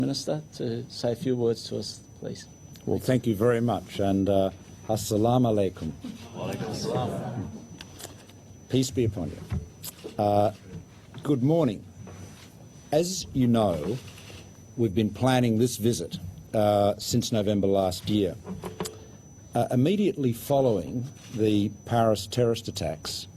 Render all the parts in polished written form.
Minister, to say a few words to us, please. Well, thank you very much, and assalamu alaikum. Peace be upon you. Good morning. As you know, we've been planning this visit since November last year. Immediately following the Paris terrorist attacks,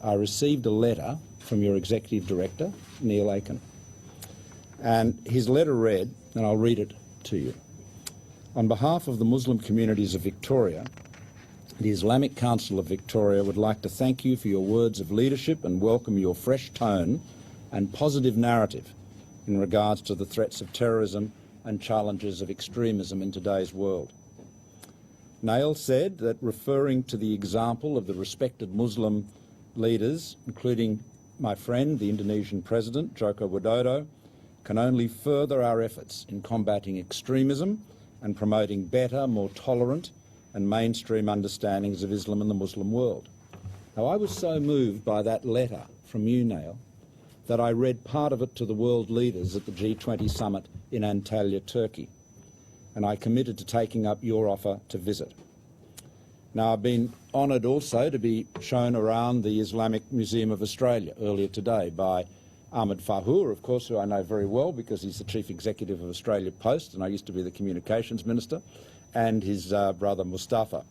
I received a letter from your Executive Director, Neil Aiken. And his letter read, and I'll read it to you. On behalf of the Muslim communities of Victoria, the Islamic Council of Victoria would like to thank you for your words of leadership and welcome your fresh tone and positive narrative in regards to the threats of terrorism and challenges of extremism in today's world. Neil said that, referring to the example of the respected Muslim leaders, including my friend, the Indonesian President, Joko Widodo, can only further our efforts in combating extremism and promoting better, more tolerant and mainstream understandings of Islam in the Muslim world. Now, I was so moved by that letter from you, Neil, that I read part of it to the world leaders at the G20 summit in Antalya, Turkey, and I committed to taking up your offer to visit. Now, I've been honoured also to be shown around the Islamic Museum of Australia earlier today by Ahmed Fahour, of course, who I know very well because he's the Chief Executive of Australia Post and I used to be the Communications Minister, and his brother Mustafa.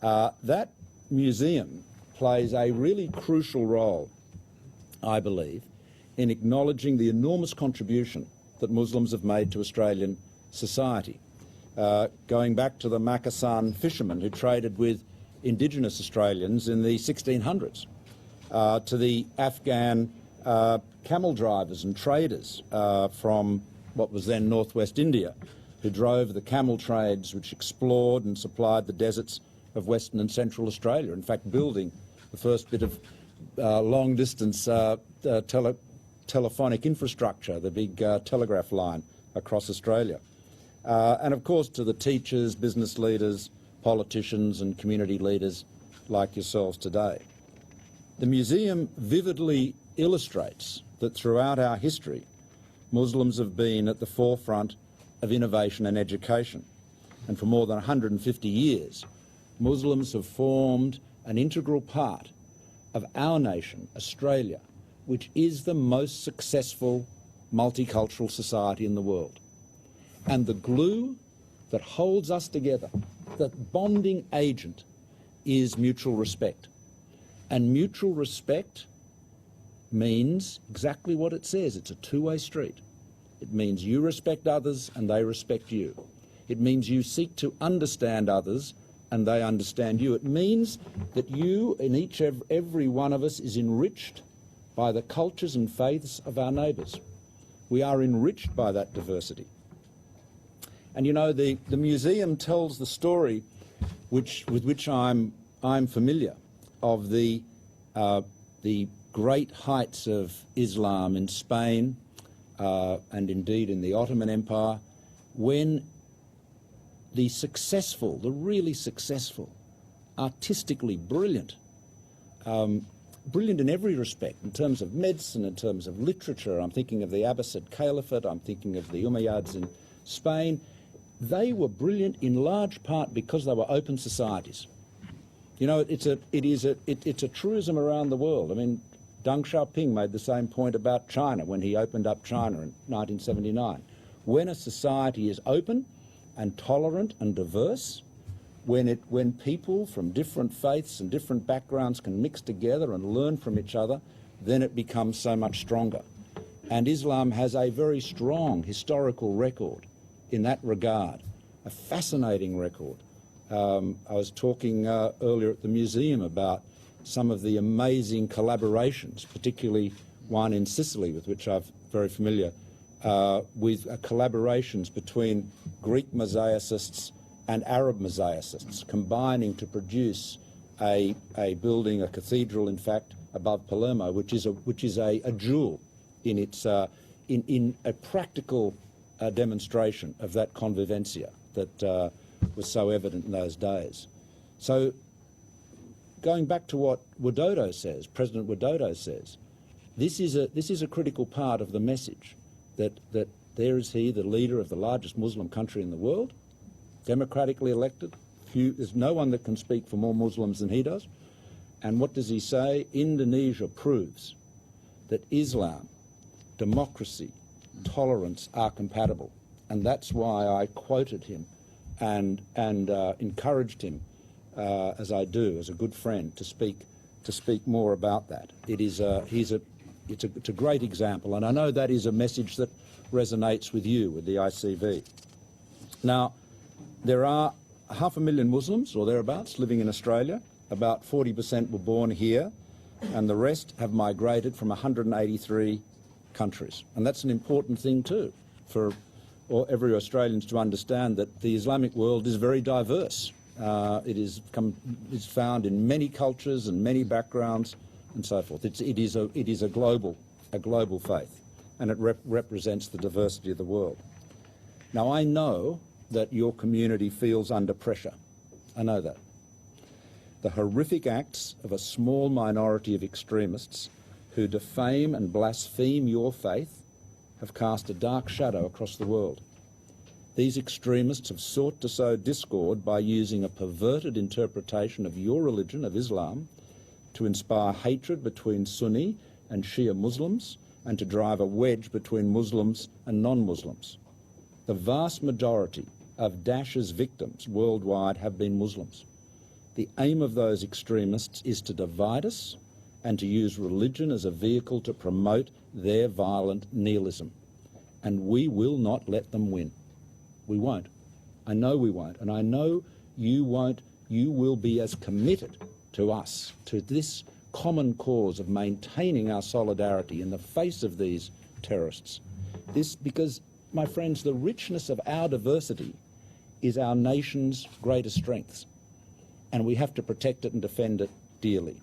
That museum plays a really crucial role, I believe, in acknowledging the enormous contribution that Muslims have made to Australian society. Going back to the Makassan fishermen who traded with Indigenous Australians in the 1600s, to the Afghan camel drivers and traders from what was then northwest India, who drove the camel trades which explored and supplied the deserts of Western and Central Australia, in fact building the first bit of long-distance telephonic infrastructure, the big telegraph line across Australia. And of course to the teachers, business leaders, politicians and community leaders like yourselves today. The museum vividly illustrates that throughout our history, Muslims have been at the forefront of innovation and education. And for more than 150 years, Muslims have formed an integral part of our nation, Australia, which is the most successful multicultural society in the world. And the glue that holds us together, that bonding agent, is mutual respect. And mutual respect means exactly what it says. It's a two-way street. It means you respect others and they respect you. It means you seek to understand others and they understand you. It means that you, in every one of us, is enriched by the cultures and faiths of our neighbours. We are enriched by that diversity. And you know, the museum tells the story with which I'm familiar of the great heights of Islam in Spain and indeed in the Ottoman Empire, when the really successful, artistically brilliant, brilliant in every respect, in terms of medicine, in terms of literature, I'm thinking of the Abbasid Caliphate, I'm thinking of the Umayyads in Spain, they were brilliant in large part because they were open societies. You know, it's a truism around the world. I mean, Deng Xiaoping made the same point about China when he opened up China in 1979. When a society is open and tolerant and diverse, when people from different faiths and different backgrounds can mix together and learn from each other, then it becomes so much stronger. And Islam has a very strong historical record in that regard, a fascinating record. I was talking earlier at the museum about some of the amazing collaborations, particularly one in Sicily with which I'm very familiar, with collaborations between Greek mosaicists and Arab mosaicists, combining to produce a building, a cathedral in fact, above Palermo, which is a jewel in its in a practical demonstration of that convivencia that was so evident in those days. So, going back to what Widodo says, President Widodo says, this is a critical part of the message that there is he, the leader of the largest Muslim country in the world, democratically elected. There's no one that can speak for more Muslims than he does. And what does he say? Indonesia proves that Islam, democracy, tolerance are compatible. And that's why I quoted him and encouraged him, as I do, as a good friend, to speak more about that. It's a great example, and I know that is a message that resonates with you, with the ICV. Now, there are 500,000 Muslims, or thereabouts, living in Australia. About 40% were born here, and the rest have migrated from 183 countries. And that's an important thing too, for every Australian to understand that the Islamic world is very diverse. It is found in many cultures and many backgrounds and so forth. It is a global faith, and it represents the diversity of the world. Now, I know that your community feels under pressure. I know that. The horrific acts of a small minority of extremists who defame and blaspheme your faith have cast a dark shadow across the world. These extremists have sought to sow discord by using a perverted interpretation of your religion, of Islam, to inspire hatred between Sunni and Shia Muslims and to drive a wedge between Muslims and non-Muslims. The vast majority of Daesh's victims worldwide have been Muslims. The aim of those extremists is to divide us and to use religion as a vehicle to promote their violent nihilism. And we will not let them win. We won't. I know we won't. And I know you won't. You will be as committed to us, to this common cause of maintaining our solidarity in the face of these terrorists. Because, my friends, the richness of our diversity is our nation's greatest strengths, and we have to protect it and defend it dearly.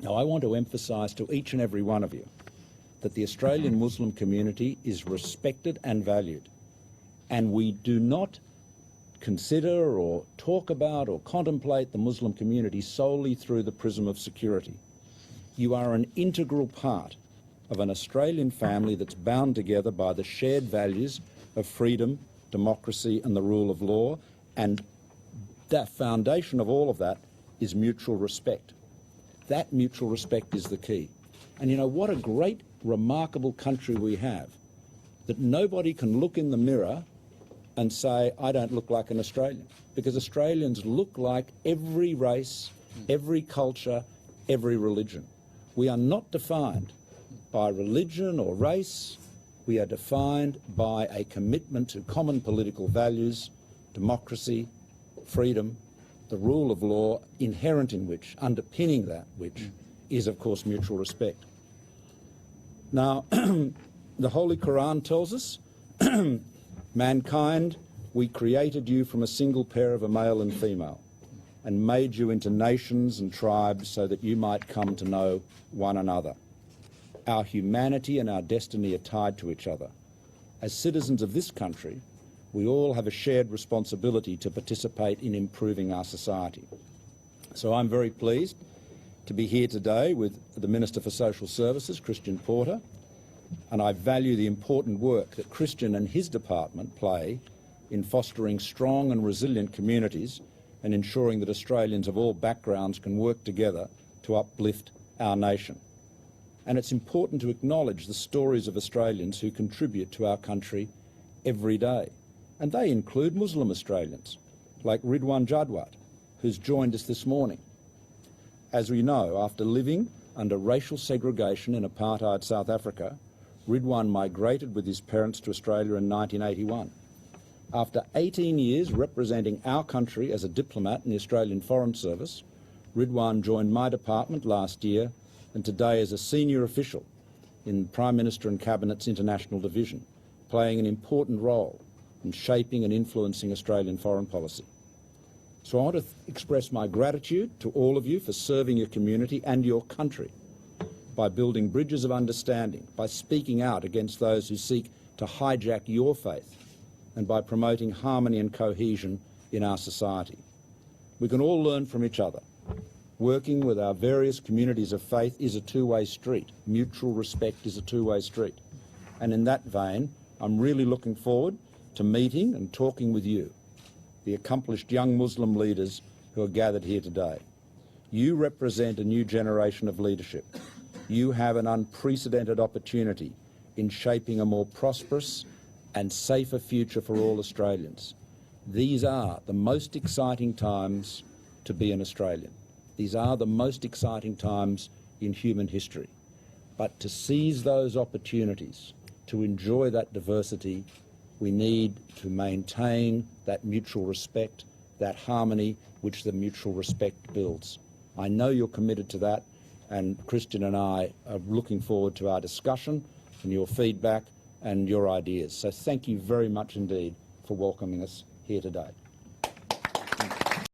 Now, I want to emphasise to each and every one of you that the Australian Muslim community is respected and valued, and we do not consider or talk about or contemplate the Muslim community solely through the prism of security. You are an integral part of an Australian family that's bound together by the shared values of freedom, democracy and the rule of law, and the foundation of all of that is mutual respect. That mutual respect is the key. And you know, what a great, remarkable country we have, that nobody can look in the mirror and say, I don't look like an Australian, because Australians look like every race, every culture, every religion. We are not defined by religion or race. We are defined by a commitment to common political values, democracy, freedom, the rule of law, inherent in which, underpinning that which, is of course mutual respect. Now, the Holy Quran tells us, mankind, we created you from a single pair of a male and female, and made you into nations and tribes so that you might come to know one another. Our humanity and our destiny are tied to each other. As citizens of this country, we all have a shared responsibility to participate in improving our society. So I'm very pleased to be here today with the Minister for Social Services, Christian Porter, and I value the important work that Christian and his department play in fostering strong and resilient communities and ensuring that Australians of all backgrounds can work together to uplift our nation. And it's important to acknowledge the stories of Australians who contribute to our country every day. And they include Muslim Australians, like Ridwan Jadwat, who's joined us this morning. As we know, after living under racial segregation in apartheid South Africa, Ridwan migrated with his parents to Australia in 1981. After 18 years representing our country as a diplomat in the Australian Foreign Service, Ridwan joined my department last year and today is a senior official in Prime Minister and Cabinet's International Division, playing an important role in shaping and influencing Australian foreign policy. So I want to express my gratitude to all of you for serving your community and your country by building bridges of understanding, by speaking out against those who seek to hijack your faith, and by promoting harmony and cohesion in our society. We can all learn from each other. Working with our various communities of faith is a two-way street. Mutual respect is a two-way street. And in that vein, I'm really looking forward to meeting and talking with you, the accomplished young Muslim leaders who are gathered here today. You represent a new generation of leadership. You have an unprecedented opportunity in shaping a more prosperous and safer future for all Australians. These are the most exciting times to be an Australian. These are the most exciting times in human history. But to seize those opportunities, to enjoy that diversity, we need to maintain that mutual respect, that harmony which the mutual respect builds. I know you're committed to that, and Christian and I are looking forward to our discussion and your feedback and your ideas. So thank you very much indeed for welcoming us here today.